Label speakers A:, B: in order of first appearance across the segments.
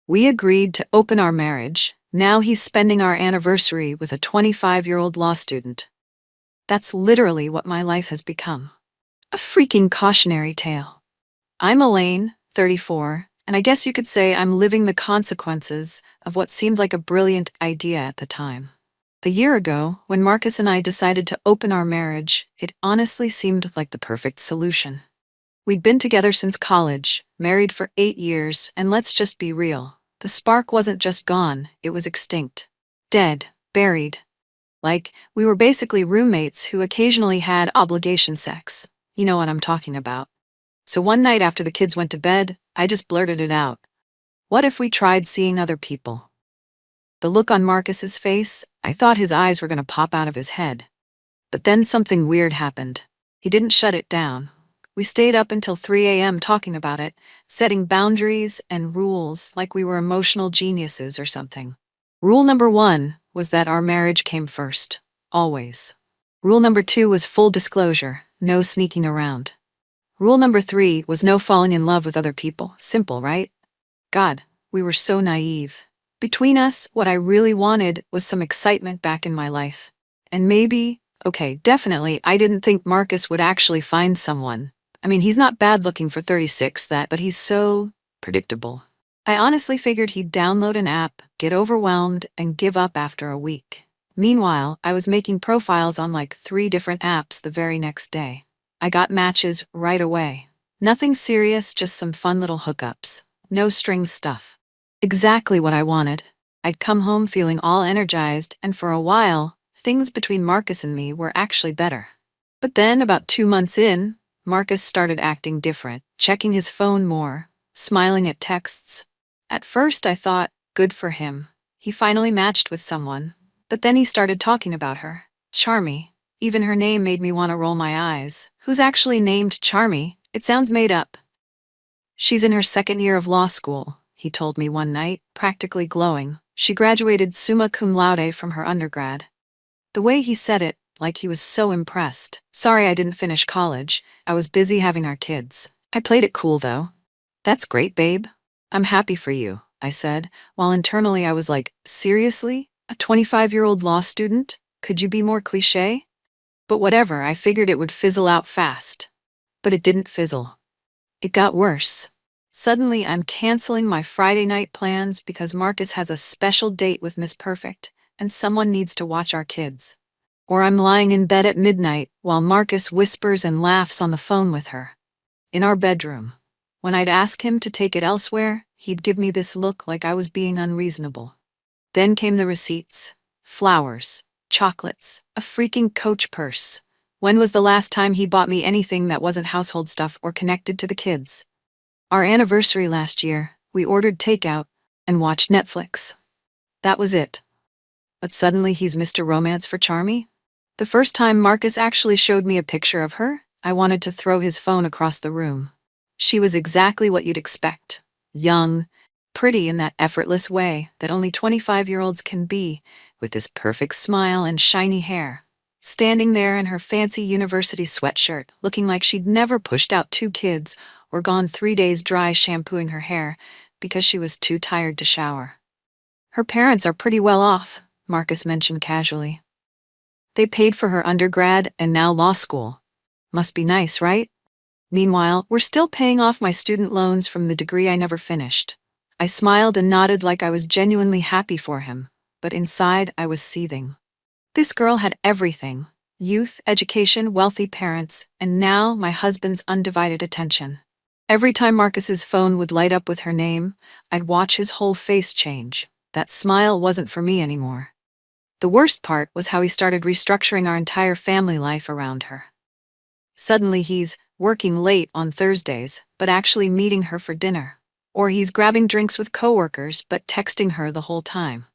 A: We agreed to open our marriage. Now he's spending our anniversary with a 25-year-old law student. That's literally what my life has become. A freaking cautionary tale. I'm Elaine, 34, and I guess you could say I'm living the consequences of what seemed like a brilliant idea at the time. A year ago, when Marcus and I decided to open our marriage, it honestly seemed like the perfect solution. We'd been together since college, married for 8 years, and let's just be real. The spark wasn't just gone, it was extinct. Dead, buried. Like, we were basically roommates who occasionally had obligation sex. You know what I'm talking about. So one night after the kids went to bed, I just blurted it out. What if we tried seeing other people? The look on Marcus's face, I thought his eyes were going to pop out of his head. But then something weird happened. He didn't shut it down. We stayed up until 3 a.m. talking about it, setting boundaries and rules like we were emotional geniuses or something. Rule number 1 was that our marriage came first. Always. Rule number 2 was full disclosure, no sneaking around. Rule number 3 was no falling in love with other people. Simple, right? God, we were so naive. Between us, what I really wanted was some excitement back in my life. And maybe, okay, definitely, I didn't think Marcus would actually find someone. I mean, he's not bad looking for 36, but he's so predictable. I honestly figured he'd download an app, get overwhelmed, and give up after a week. Meanwhile, I was making profiles on like 3 different apps the very next day. I got matches right away. Nothing serious, just some fun little hookups. No strings stuff. Exactly what I wanted. I'd come home feeling all energized, and for a while, things between Marcus and me were actually better. But then, about 2 months in, Marcus started acting different, checking his phone more, smiling at texts. At first I thought, good for him. He finally matched with someone. But then he started talking about her. Charmy. Even her name made me want to roll my eyes. Who's actually named Charmy? It sounds made up. She's in her 2nd year of law school, he told me one night, practically glowing. She graduated summa cum laude from her undergrad. The way he said it, like he was so impressed. Sorry I didn't finish college. I was busy having our kids. I played it cool though. That's great, babe. I'm happy for you, I said, while internally I was like, seriously? A 25-year-old law student? Could you be more cliché? But whatever, I figured it would fizzle out fast. But it didn't fizzle. It got worse. Suddenly I'm canceling my Friday night plans because Marcus has a special date with Miss Perfect, and someone needs to watch our kids. Or I'm lying in bed at midnight while Marcus whispers and laughs on the phone with her. In our bedroom. When I'd ask him to take it elsewhere, he'd give me this look like I was being unreasonable. Then came the receipts. Flowers, chocolates, a freaking Coach purse. When was the last time he bought me anything that wasn't household stuff or connected to the kids? Our anniversary last year, we ordered takeout and watched Netflix. That was it. But suddenly he's Mr. Romance for Charmy? The first time Marcus actually showed me a picture of her, I wanted to throw his phone across the room. She was exactly what you'd expect. Young, pretty in that effortless way that only 25-year-olds can be, with this perfect smile and shiny hair. Standing there in her fancy university sweatshirt, looking like she'd never pushed out 2 kids or gone 3 days dry shampooing her hair because she was too tired to shower. Her parents are pretty well off, Marcus mentioned casually. They paid for her undergrad and now law school. Must be nice, right? Meanwhile, we're still paying off my student loans from the degree I never finished. I smiled and nodded like I was genuinely happy for him, but inside I was seething. This girl had everything: youth, education, wealthy parents, and now my husband's undivided attention. Every time Marcus's phone would light up with her name, I'd watch his whole face change. That smile wasn't for me anymore. The worst part was how he started restructuring our entire family life around her. Suddenly he's working late on Thursdays, but actually meeting her for dinner. Or he's grabbing drinks with coworkers, but texting her the whole time.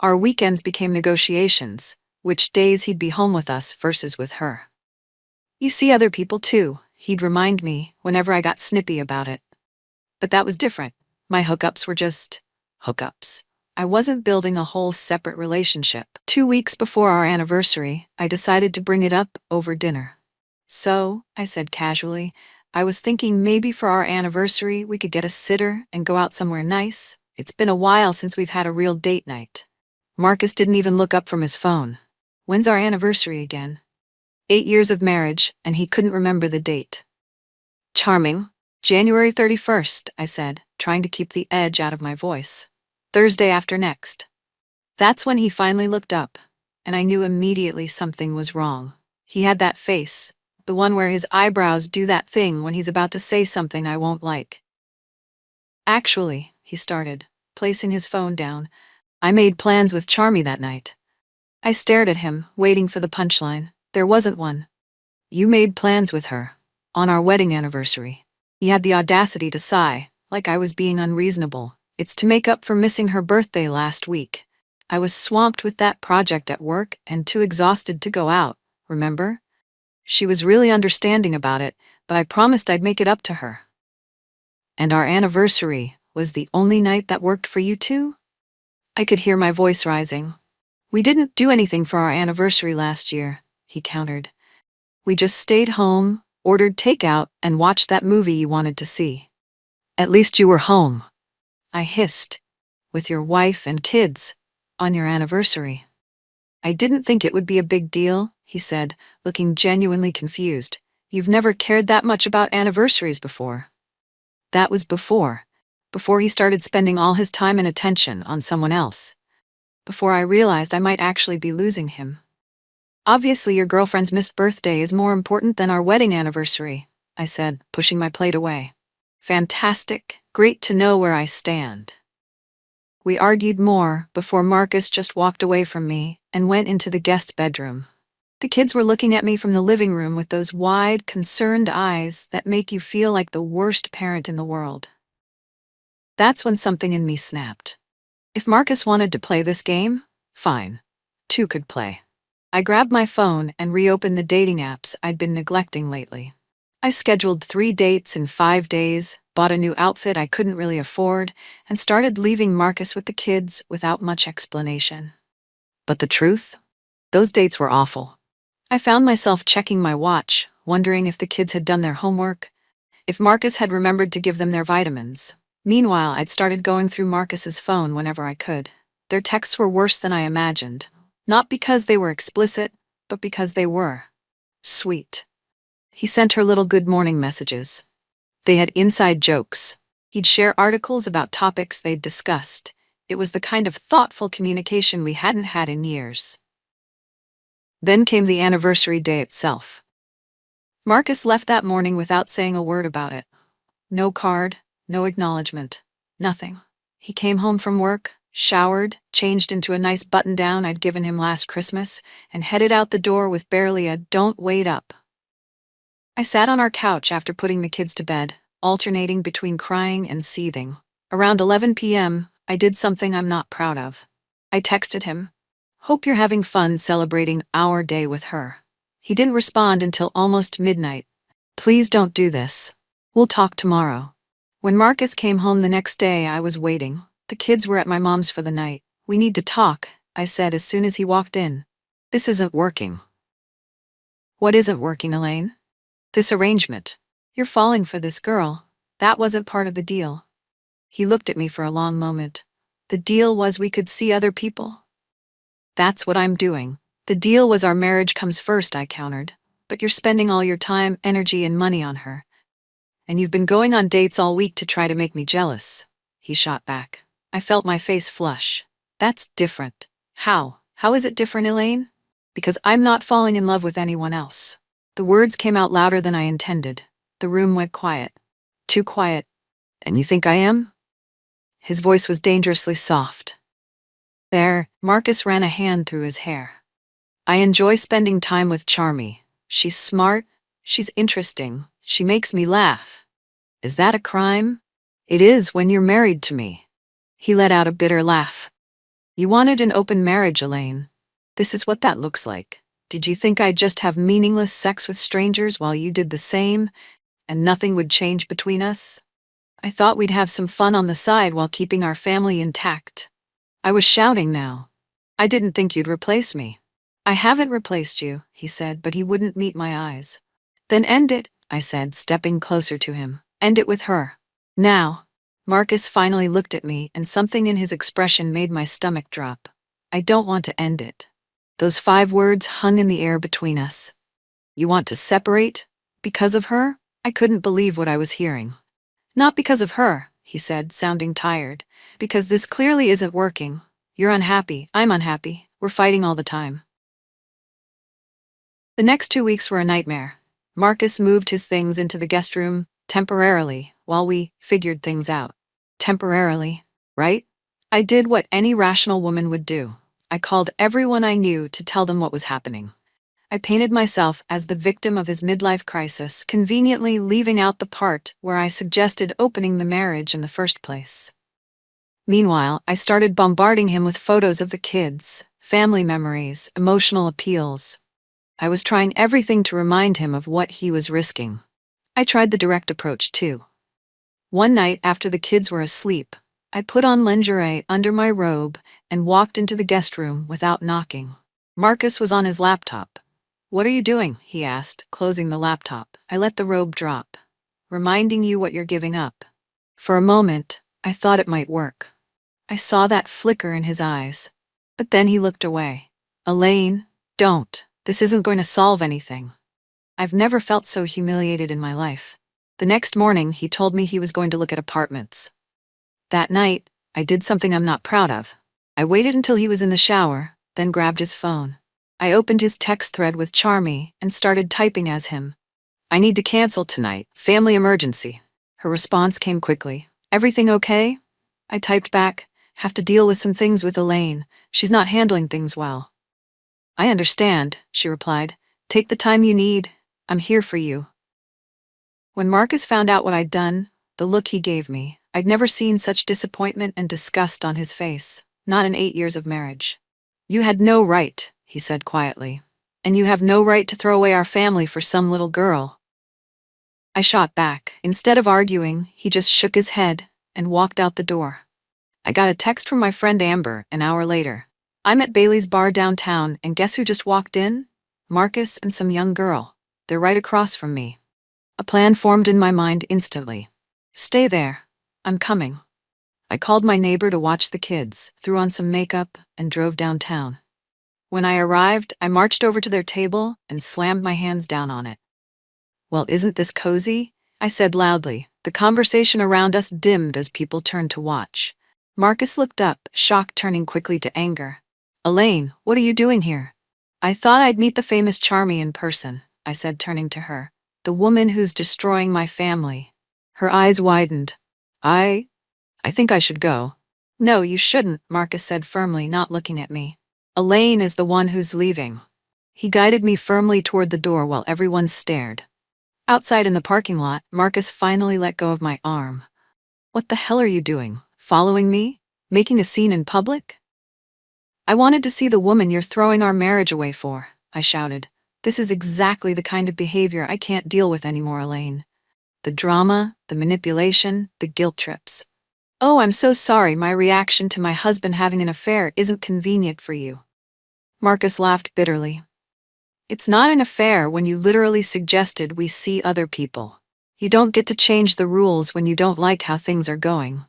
A: Our weekends became negotiations, which days he'd be home with us versus with her. You see other people too, he'd remind me whenever I got snippy about it. But that was different. My hookups were just hookups. I wasn't building a whole separate relationship. 2 weeks before our anniversary, I decided to bring it up over dinner. So, I said casually, I was thinking maybe for our anniversary we could get a sitter and go out somewhere nice. It's been a while since we've had a real date night. Marcus didn't even look up from his phone. When's our anniversary again? 8 years of marriage, and he couldn't remember the date. Charming. January 31st, I said, trying to keep the edge out of my voice. Thursday after next. That's when he finally looked up, and I knew immediately something was wrong. He had that face, the one where his eyebrows do that thing when he's about to say something I won't like. Actually, he started, placing his phone down, I made plans with Charmy that night. I stared at him, waiting for the punchline. There wasn't one. You made plans with her. On our wedding anniversary. He had the audacity to sigh, like I was being unreasonable. It's to make up for missing her birthday last week. I was swamped with that project at work and too exhausted to go out, remember? She was really understanding about it, but I promised I'd make it up to her. And our anniversary was the only night that worked for you two? I could hear my voice rising. We didn't do anything for our anniversary last year, he countered. We just stayed home, ordered takeout, and watched that movie you wanted to see. At least you were home, I hissed, with your wife and kids, on your anniversary. I didn't think it would be a big deal, he said, looking genuinely confused. You've never cared that much about anniversaries before. That was before he started spending all his time and attention on someone else. Before I realized I might actually be losing him. Obviously your girlfriend's missed birthday is more important than our wedding anniversary, I said, pushing my plate away. Fantastic, great to know where I stand. We argued more before Marcus just walked away from me and went into the guest bedroom. The kids were looking at me from the living room with those wide, concerned eyes that make you feel like the worst parent in the world. That's when something in me snapped. If Marcus wanted to play this game, fine. Two could play. I grabbed my phone and reopened the dating apps I'd been neglecting lately. I scheduled 3 dates in 5 days, bought a new outfit I couldn't really afford, and started leaving Marcus with the kids without much explanation. But the truth? Those dates were awful. I found myself checking my watch, wondering if the kids had done their homework, if Marcus had remembered to give them their vitamins. Meanwhile, I'd started going through Marcus's phone whenever I could. Their texts were worse than I imagined. Not because they were explicit, but because they were sweet. He sent her little good morning messages. They had inside jokes. He'd share articles about topics they'd discussed. It was the kind of thoughtful communication we hadn't had in years. Then came the anniversary day itself. Marcus left that morning without saying a word about it. No card, no acknowledgement, nothing. He came home from work, showered, changed into a nice button-down I'd given him last Christmas, and headed out the door with barely a "don't wait up." I sat on our couch after putting the kids to bed, alternating between crying and seething. Around 11 p.m., I did something I'm not proud of. I texted him, "Hope you're having fun celebrating our day with her." He didn't respond until almost midnight. "Please don't do this. We'll talk tomorrow." When Marcus came home the next day, I was waiting. The kids were at my mom's for the night. "We need to talk," I said as soon as he walked in. "This isn't working." "What isn't working, Elaine?" "This arrangement. You're falling for this girl. That wasn't part of the deal." He looked at me for a long moment. "The deal was we could see other people." "That's what I'm doing. The deal was our marriage comes first," I countered. "But you're spending all your time, energy, and money on her. And you've been going on dates all week to try to make me jealous," he shot back. I felt my face flush. "That's different." "How? How is it different, Elaine?" "Because I'm not falling in love with anyone else." The words came out louder than I intended. The room went quiet. Too quiet. "And you think I am?" His voice was dangerously soft. There, Marcus ran a hand through his hair. "I enjoy spending time with Charmy. She's smart, she's interesting, she makes me laugh. Is that a crime?" "It is when you're married to me." He let out a bitter laugh. "You wanted an open marriage, Elaine. This is what that looks like. Did you think I'd just have meaningless sex with strangers while you did the same, and nothing would change between us? I thought we'd have some fun on the side while keeping our family intact." I was shouting now. "I didn't think you'd replace me." "I haven't replaced you," he said, but he wouldn't meet my eyes. "Then end it," I said, stepping closer to him. "End it with her. Now." Marcus finally looked at me, and something in his expression made my stomach drop. I don't want to end it. Those 5 words hung in the air between us. You want to separate? Because of her? I couldn't believe what I was hearing. Not because of her, he said, sounding tired. Because this clearly isn't working. You're unhappy, I'm unhappy, we're fighting all the time. The next 2 weeks were a nightmare. Marcus moved his things into the guest room, temporarily, while we figured things out. Temporarily, right? I did what any rational woman would do. I called everyone I knew to tell them what was happening. I painted myself as the victim of his midlife crisis, conveniently leaving out the part where I suggested opening the marriage in the first place. Meanwhile, I started bombarding him with photos of the kids, family memories, emotional appeals. I was trying everything to remind him of what he was risking. I tried the direct approach too. One night after the kids were asleep, I put on lingerie under my robe and walked into the guest room without knocking. Marcus was on his laptop. "What are you doing?" he asked, closing the laptop. "I let the robe drop. Reminding you what you're giving up." For a moment, I thought it might work. I saw that flicker in his eyes. But then he looked away. "Elaine, don't. This isn't going to solve anything." I've never felt so humiliated in my life. The next morning, he told me he was going to look at apartments. That night, I did something I'm not proud of. I waited until he was in the shower, then grabbed his phone. I opened his text thread with Charmy and started typing as him. "I need to cancel tonight. Family emergency." Her response came quickly. "Everything okay?" I typed back, "Have to deal with some things with Elaine. She's not handling things well." "I understand," she replied. "Take the time you need. I'm here for you." When Marcus found out what I'd done, the look he gave me, I'd never seen such disappointment and disgust on his face, not in 8 years of marriage. "You had no right," he said quietly. "And you have no right to throw away our family for some little girl." I shot back. Instead of arguing, he just shook his head and walked out the door. I got a text from my friend Amber an hour later. "I'm at Bailey's bar downtown, and guess who just walked in? Marcus and some young girl. They're right across from me." A plan formed in my mind instantly. "Stay there. I'm coming." I called my neighbor to watch the kids, threw on some makeup, and drove downtown. When I arrived, I marched over to their table and slammed my hands down on it. "Well, isn't this cozy?" I said loudly. The conversation around us dimmed as people turned to watch. Marcus looked up, shock turning quickly to anger. "Elaine, what are you doing here?" "I thought I'd meet the famous Charmy in person," I said, turning to her. "The woman who's destroying my family." Her eyes widened. I think I should go." "No, you shouldn't," Marcus said firmly, not looking at me. "Elaine is the one who's leaving." He guided me firmly toward the door while everyone stared. Outside in the parking lot, Marcus finally let go of my arm. "What the hell are you doing? Following me? Making a scene in public?" "I wanted to see the woman you're throwing our marriage away for," I shouted. "This is exactly the kind of behavior I can't deal with anymore, Elaine. The drama, the manipulation, the guilt trips. Oh, I'm so sorry my reaction to my husband having an affair isn't convenient for you." Marcus laughed bitterly. "It's not an affair when you literally suggested we see other people. You don't get to change the rules when you don't like how things are going."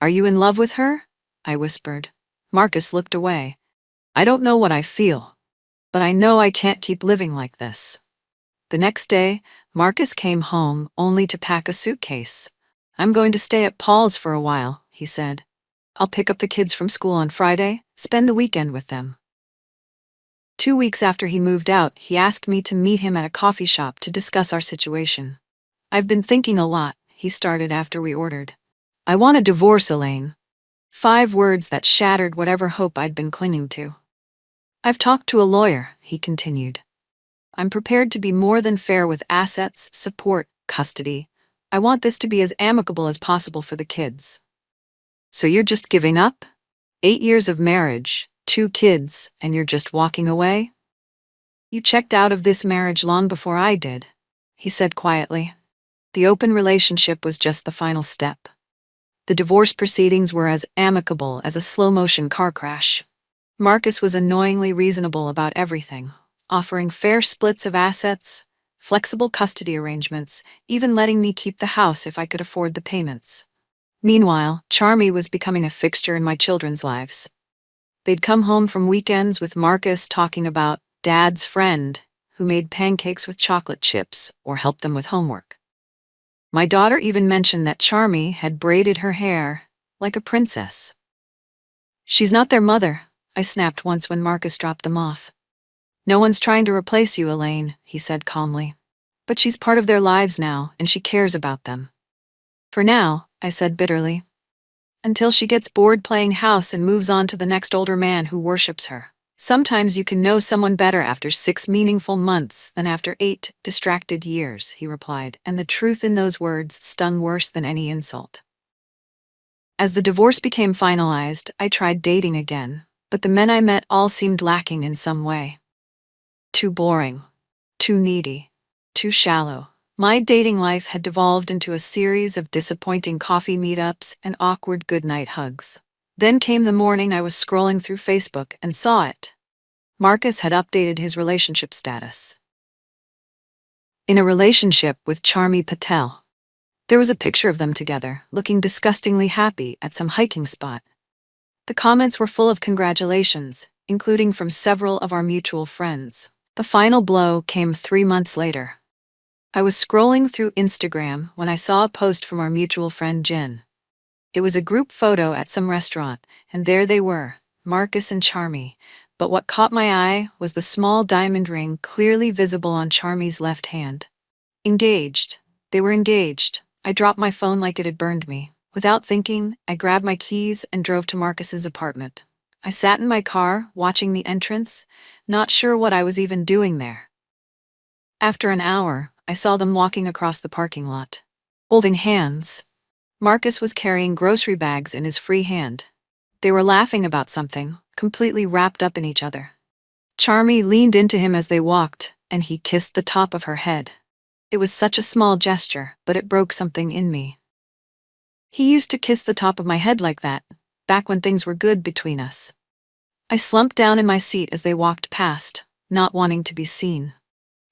A: "Are you in love with her?" I whispered. Marcus looked away. "I don't know what I feel, but I know I can't keep living like this." The next day, Marcus came home only to pack a suitcase. "I'm going to stay at Paul's for a while," he said. "I'll pick up the kids from school on Friday, spend the weekend with them." 2 weeks after he moved out, he asked me to meet him at a coffee shop to discuss our situation. "I've been thinking a lot," he started after we ordered. "I want a divorce, Elaine." 5 words that shattered whatever hope I'd been clinging to. "I've talked to a lawyer," he continued. "I'm prepared to be more than fair with assets, support, custody. I want this to be as amicable as possible for the kids." "So you're just giving up? 8 years of marriage, 2 kids, and you're just walking away?" "You checked out of this marriage long before I did," he said quietly. The open relationship was just the final step. The divorce proceedings were as amicable as a slow-motion car crash. Marcus was annoyingly reasonable about everything, offering fair splits of assets, flexible custody arrangements, even letting me keep the house if I could afford the payments. Meanwhile, Charmy was becoming a fixture in my children's lives. They'd come home from weekends with Marcus talking about Dad's friend who made pancakes with chocolate chips or helped them with homework. My daughter even mentioned that Charmy had braided her hair like a princess. "She's not their mother," I snapped once when Marcus dropped them off. "No one's trying to replace you, Elaine," he said calmly. "But she's part of their lives now, and she cares about them." "For now," I said bitterly. "Until she gets bored playing house and moves on to the next older man who worships her. Sometimes you can know someone better after 6 meaningful months than after 8 distracted years," he replied, and the truth in those words stung worse than any insult. As the divorce became finalized, I tried dating again, but the men I met all seemed lacking in some way. Too boring, too needy, too shallow. My dating life had devolved into a series of disappointing coffee meetups and awkward goodnight hugs. Then came the morning I was scrolling through Facebook and saw it. Marcus had updated his relationship status. In a relationship with Charmy Patel. There was a picture of them together, looking disgustingly happy at some hiking spot. The comments were full of congratulations, including from several of our mutual friends. The final blow came 3 months later. I was scrolling through Instagram when I saw a post from our mutual friend Jen. It was a group photo at some restaurant, and there they were, Marcus and Charmy. But what caught my eye was the small diamond ring clearly visible on Charmy's left hand. Engaged. They were engaged. I dropped my phone like it had burned me. Without thinking, I grabbed my keys and drove to Marcus's apartment. I sat in my car, watching the entrance, not sure what I was even doing there. After an hour, I saw them walking across the parking lot, holding hands. Marcus was carrying grocery bags in his free hand. They were laughing about something, completely wrapped up in each other. Charmy leaned into him as they walked, and he kissed the top of her head. It was such a small gesture, but it broke something in me. He used to kiss the top of my head like that, back when things were good between us. I slumped down in my seat as they walked past, not wanting to be seen.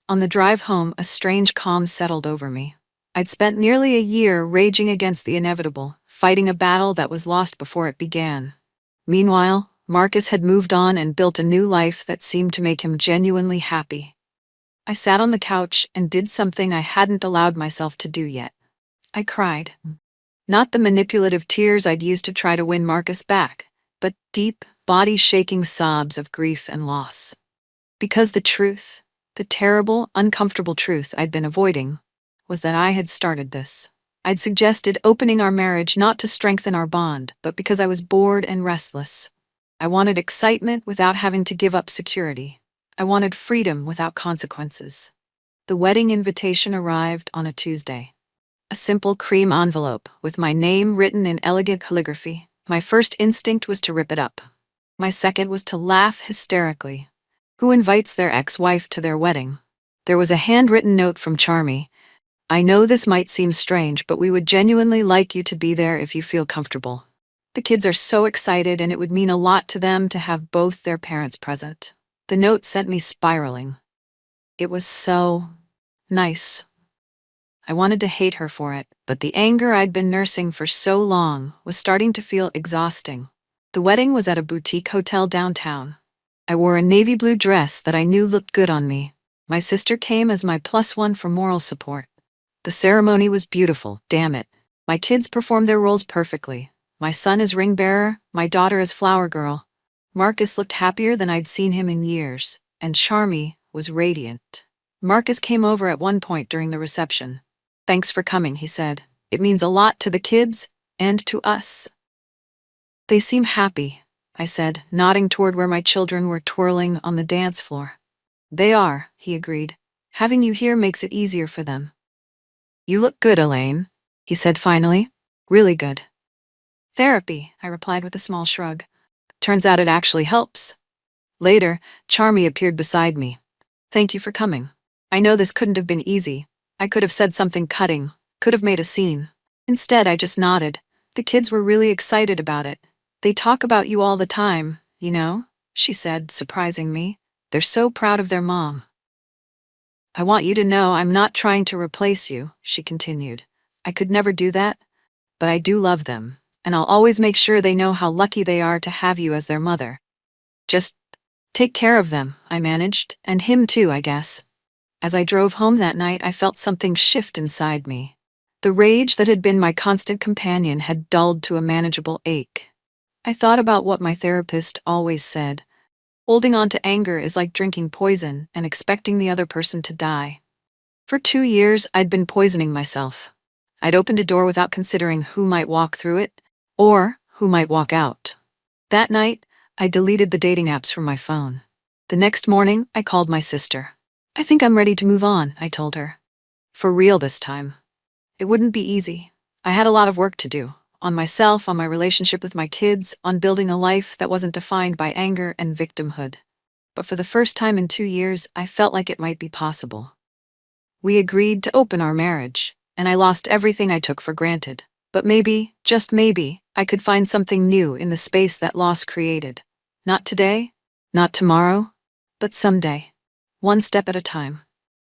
A: On the drive home, a strange calm settled over me. I'd spent nearly a year raging against the inevitable, fighting a battle that was lost before it began. Meanwhile, Marcus had moved on and built a new life that seemed to make him genuinely happy. I sat on the couch and did something I hadn't allowed myself to do yet. I cried. Not the manipulative tears I'd used to try to win Marcus back, but deep, body-shaking sobs of grief and loss. Because the truth, the terrible, uncomfortable truth I'd been avoiding, was that I had started this. I'd suggested opening our marriage not to strengthen our bond, but because I was bored and restless. I wanted excitement without having to give up security. I wanted freedom without consequences. The wedding invitation arrived on a Tuesday. A simple cream envelope with my name written in elegant calligraphy. My first instinct was to rip it up. My second was to laugh hysterically. Who invites their ex-wife to their wedding? There was a handwritten note from Charmy. "I know this might seem strange, but we would genuinely like you to be there if you feel comfortable. The kids are so excited and it would mean a lot to them to have both their parents present." The note sent me spiraling. It was so nice. I wanted to hate her for it, but the anger I'd been nursing for so long was starting to feel exhausting. The wedding was at a boutique hotel downtown. I wore a navy blue dress that I knew looked good on me. My sister came as my +1 for moral support. The ceremony was beautiful, damn it. My kids performed their roles perfectly. My son as ring bearer, my daughter as flower girl. Marcus looked happier than I'd seen him in years, and Charmy was radiant. Marcus came over at one point during the reception. "Thanks for coming," he said. "It means a lot to the kids and to us." "They seem happy," I said, nodding toward where my children were twirling on the dance floor. "They are," he agreed. "Having you here makes it easier for them." "You look good, Elaine," he said finally. "Really good." "Therapy," I replied with a small shrug. "Turns out it actually helps." Later, Charmy appeared beside me. "Thank you for coming. I know this couldn't have been easy. I could have said something cutting, could have made a scene. Instead, I just nodded. The kids were really excited about it. They talk about you all the time, you know," she said, surprising me. "They're so proud of their mom." "I want you to know I'm not trying to replace you," she continued. "I could never do that. but I do love them, and I'll always make sure they know how lucky they are to have you as their mother. Just take care of them, I managed, and him too, I guess. As I drove home that night, I felt something shift inside me. The rage that had been my constant companion had dulled to a manageable ache. I thought about what my therapist always said. Holding on to anger is like drinking poison and expecting the other person to die. For 2 years, I'd been poisoning myself. I'd opened a door without considering who might walk through it, or who might walk out. That night, I deleted the dating apps from my phone. The next morning, I called my sister. I think I'm ready to move on, I told her. For real this time. It wouldn't be easy. I had a lot of work to do. On myself, on my relationship with my kids, on building a life that wasn't defined by anger and victimhood. But for the first time in 2 years, I felt like it might be possible. We agreed to open our marriage, and I lost everything I took for granted. But maybe, just maybe, I could find something new in the space that loss created. Not today, not tomorrow, but someday. One step at a time.